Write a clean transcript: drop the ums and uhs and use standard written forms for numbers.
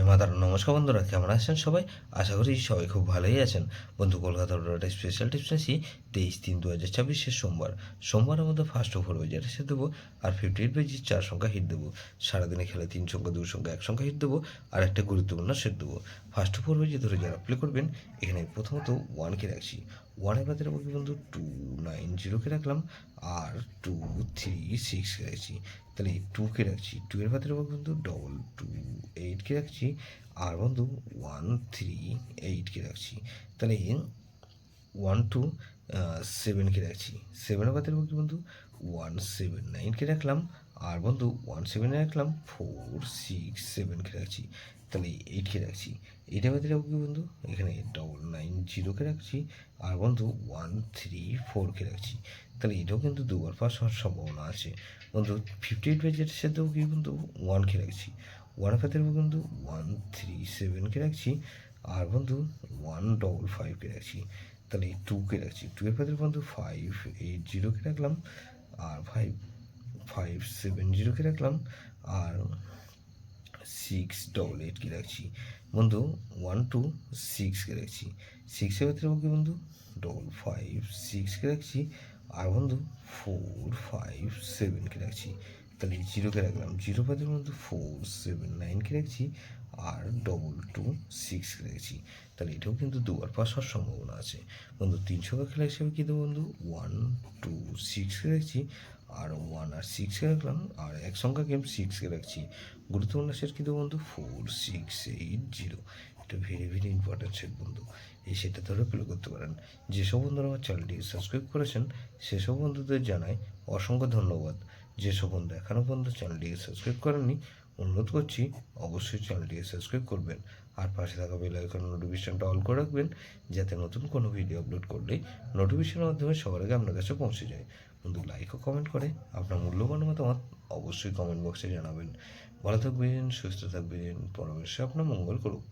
জয় মাতার নমস্কার বন্ধুরা, কেমন আছেন সবাই? আশা করি সবাই খুব ভালোই আছেন। বন্ধু, কলকাতার একটা স্পেশাল টিপস নিয়েছি 23/3/2024 সোমবারের মধ্যে ফার্স্ট ওভার বাজারে এসে দেবো আর 58 4 সংখ্যা হিট দেবো। সারাদিনে খেলে 3 সংখ্যা 2 সংখ্যা 1 সংখ্যা হিট দেবো আর একটা গুরুত্বপূর্ণ সেট দেবো। ফার্স্ট ওভার বাজি ধরে যারা প্লে করবেন, এখানে প্রথমত 1কে রাখছি। 1-এর বাদে রাখবো বন্ধু 290কে রাখলাম আর 236কে রাখছি। তাহলে 2কে রাখছি। 2-এর বাদে রাখবো বন্ধু 228কে রাখছি আর বন্ধু 138কে রাখছি। তাহলে 127কে রাখছি। 7-এর বাদে রাখবো বন্ধু 179কে রাখলাম আর বন্ধু 17 রাখলাম 467কে রাখছি। তাহলে 8কে রাখছি। 8-এর বাদে রাখবো কি বন্ধু, এখানে 990কে রাখছি আর বন্ধু 134কে রাখছি। তাহলে এটাও কিন্তু দুবার পাস হওয়ার সম্ভাবনা আছে। বন্ধু 58 বাজেটের সাথেও কি বন্ধু 1কে রাখছি। 1-এর বাদে রাখবো বন্ধু 137কে রাখছি আর বন্ধু 155কে রাখছি। তাহলে 2কে রাখছি। 2-এর বাদে বন্ধু 580কে রাখলাম আর 570কে রাখলাম আর 688কে রাখছি। বন্ধু 126কে রাখছি। 6-এর বাদে রাখবো কি বন্ধু 556কে রাখছি আর বন্ধু 457কে রাখছি। তাহলে 0কে রাখলাম। 0 বাদের বন্ধু 479কে রাখছি আর 226কে রাখছি। তাহলে এটাও কিন্তু দুবার পাস হওয়ার সম্ভাবনা আছে। বন্ধু 3 সংখ্যা খেলা হিসেবে কী দেবো বন্ধু 126কে রাখছি আর 1 আর 6কে রাখলাম আর এক সংখ্যা গেম 6কে রাখছি। গুরুত্বপূর্ণ সেট কী দেবো বন্ধু 4680। এটা ভেরি ভেরি ইম্পর্টেন্ট সেট বন্ধু। এই সেটটা ধরে প্লে করতে পারেন। যেসব বন্ধুরা আমার চ্যানেলটি সাবস্ক্রাইব করেছেন সেসব বন্ধুদের জানাই অসংখ্য ধন্যবাদ। যেসব বন্ধু এখনও পর্যন্ত চ্যানেলটিকে সাবস্ক্রাইব করেননি, অনুরোধ করছি অবশ্যই চ্যানেলটিকে সাবস্ক্রাইব করবেন আর পাশে থাকা বেল আইকন নোটিফিকেশনটা অল করে রাখবেন, যাতে নতুন কোনো ভিডিও আপলোড করলেই নোটিফিকেশনের মাধ্যমে সবার আগে আপনার কাছে পৌঁছে যায়। বন্ধু লাইক ও কমেন্ট করে আপনার মূল্যবান মতামত অবশ্যই কমেন্ট বক্সে জানাবেন। ভালো থাকবেন, সুস্থ থাকবেন, পরমেশ্বর আপনার মঙ্গল করুক।